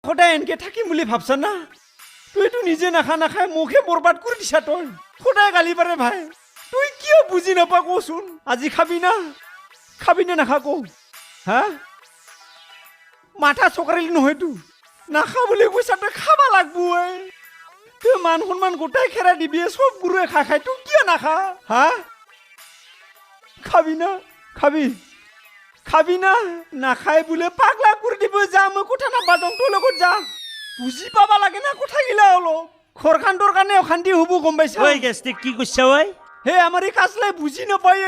সদায় এনেকে থাকিম বুলি ভাবছা না তুইতো নিজে নাখায় মুখে বৰবাদ কৰি দিছা তই সদায় গালি পাৰে ভাই তুই কিয় বুজি নাপা কচোন আজি খাবি নে নাখা কৌ হা মাথা চকাৰিলি নহয়তো নাখা বুলি কৈছা তই খাবা লাগব তুই মান সন্মান গোটাই খেৰা দিবি চব গুৰুৱে খাই তুই কিয় নাখা হা খাবি না নাখাই বোলে পাগলা কৰি দিব যা মই কথা নাপাতং তোৰ লগত যা বুজি পাবা লাগে না কথা গিলা অলপ খৰখান্তৰ কাৰণে অশান্তি হ'ব গম পাইছা ঐ গেষ্টিক কি কৈছা ঐ হে আমাৰ এই কাজলাই বুজি নাপায়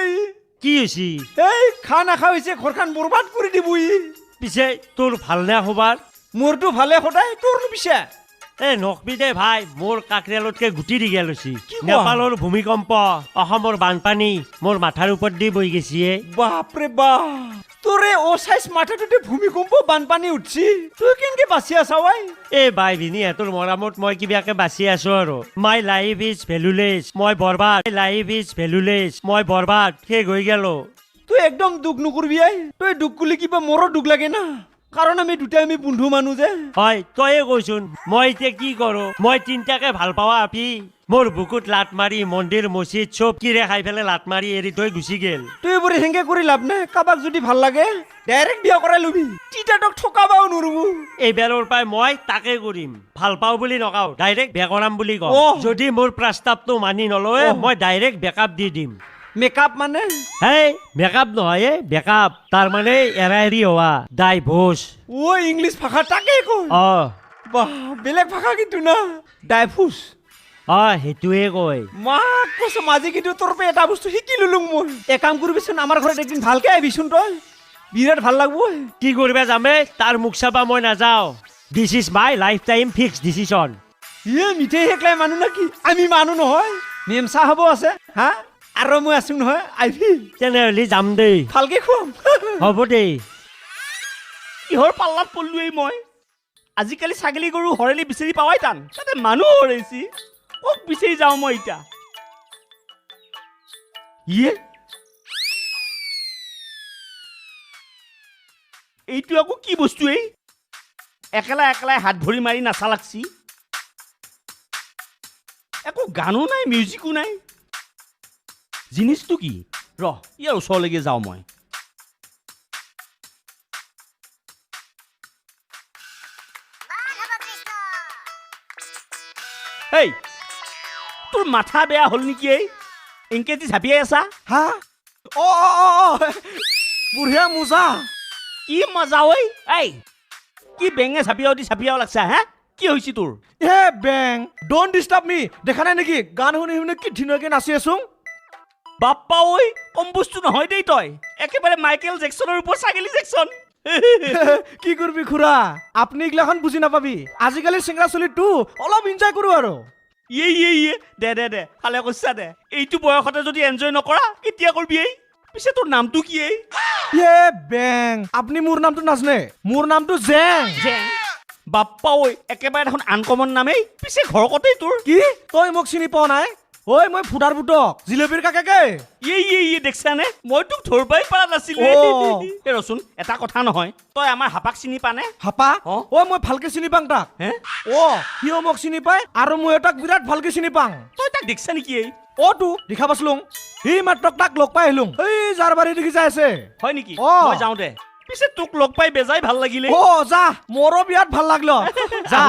কি হৈছে এই খা নাখা হৈছে ঘৰখান বৰবাদ কৰি দিব পিছে তোৰ ভালনে খবৰ মোৰতো ভালে সদায় তোৰ পিছে নকবি দে ভাই মোৰ কাকৰিয়ালতকে গুটি দি গেলছি কি কোৱা? নেপালৰ ভূমিকম্প অসমৰ বানপানী মোৰ মাথাৰ ওপৰত দি বৈ গেছি বাপৰে বাপ তোৰে অসাইজ মাথাটোতে ভূমিকম্প বানপানী উঠছি তুই কেনেকে বাচি আছা এই বাই ভিনিহঁতৰ মৰামত মই কিবাকে বাচি আছো আৰু মাই লাইফ ইজ ভেলুলেছ মই বৰবাদ শেষ হৈ গেল তুই একদম দুখ নকৰবি তই দুখ কৰিলে কিবা মোৰো দুখ লাগে না কাৰণ আমি দুটাই বন্ধু মানুহ যে হয় তয়ে কৈছোন মই এতিয়া কি কৰো মই তিনটাকে ভাল পাৱা আপি মোৰ বুকুত লাট মাৰি মন্দিৰ মছজিদ চব কিৰে খাই পেলাই লাট মাৰি এৰি তই গুচি গেল তুই এইবোৰ হেংকে কৰি লাভ নাই কাবাক যদি ভাল লাগে ডাইৰেক্ট বিয়া কৰাই লবি তিতাতক ঠকাবাও নৰবো এইবাৰৰ পৰাই মই তাকে কৰিম ভাল পাওঁ বুলি নকওঁ ডাইৰেক্ট বিয়া কৰাম বুলি কওঁ যদি মোৰ প্ৰস্তাৱটো মানি নলয় মই ডাইৰেক্ট বেকআপ দি দিম মেকআপ মানে হেই মেকআপ নহয় বেকআপ তাৰ মানে এৰা এৰি হোৱা ডাইভোৰ্চ ইংলিছ ভাষা তাকে কয় বাহ বেলেগ ভাষা কিন্তু না ডাইভোৰ্চ সেইটোৱে কয় মাক কৈছো আজি কিন্তু তোৰ পৰা এটা বস্তু শিকি ললো মই এক কাম কৰিবিচোন আমাৰ ঘৰত একদিন ভালকে আহিবিচোন তই বিৰাট ভাল লাগব কি কৰিবা যামে তাৰ মুখ চাবা মই নাযাওঁ this is my life time fix decision মিঠাই হেকলাই মানুহ নাকি আমি মানুহ নহয় মেমচা হ'ব আছে হা আৰু মই আছো নহয় আহিবি তেনেহ'লে যাম দেই ভালকে খুৱাম হ'ব দেই কিহৰ পাল্লাত পল্লো মই আজিকালি ছাগলী গৰু হৰেলি বিচাৰি পাৱাই টান তাতে মানুহ হৰেছি ক'ত বিচাৰি যাওঁ মই এতিয়া এইটো আকৌ কি বস্তু একেলাই হাত ভৰি মাৰি নাচা লাগছি একো গানো নাই মিউজিকো নাই জিনিসটো কি ইয়াৰ ওচৰলৈকে যাওঁ মই এই তোৰ মাথা বেয়া হ'ল নেকি এনকে দি ঝাপিয়াই আছা হা বুঢ়িয়া মোজা কি মজা এই কি বেঙে ঝাপিয়াও লাগছা হা কি হৈছে তোৰ বেং ডোন্ট ডিস্টার্ব মি দেখা নাই নেকি গান শুনি শুনি কি ধুনীয়াকে নাচি আছো বাপ্পা কম বস্তু নহয় দেই তই একেবাৰে মাইকেল জেকসনৰ ওপৰত ছাগলী জেকসন কি কৰবি খুড়া আপনি এগুলাখন বুঝি নাপাবি আজিকালি চিংৰা চলিটো অলপ এনজয় কৰো আৰু দে ভালে কৈছা দে এইটো বয়সতে যদি এনজয় নকৰা কেতিয়া কৰবি পিছে তোৰ নামটো কি বেং আপনি মোৰ নামটো নাজনে মোৰ নামটো জেং বাপ্পা একেবাৰে দেখোন আনকমন নামেই পিছে ঘৰ কতেই তোৰ কি তই মোক চিনি পোৱা নাই মই ফুটাৰ বুটক জিলেবিৰ কাকাকে দেখছানে মই তোক ধৰবাই পৰা নাছিলো ৰচোন এটা কথা নহয় তই আমাৰ হাপাক চিনি পানে হাপা মই ভালকে চিনি পাং তাক সিও মোক চিনি পায় আৰু মই তাক বিৰাট ভালকে চিনি পাং তই তাক দেখছা নেকি তো দেখা পাছলুং সি মাত্ৰ তাক লগ পাই আহিলুং এই যাৰ বাৰী দেখি যাই আছে হয় নেকি মই যাওঁ দে পিছে তোক লগ পাই বেজাই ভাল লাগিলে যা মোৰো বিৰাট ভাল লাগলো যা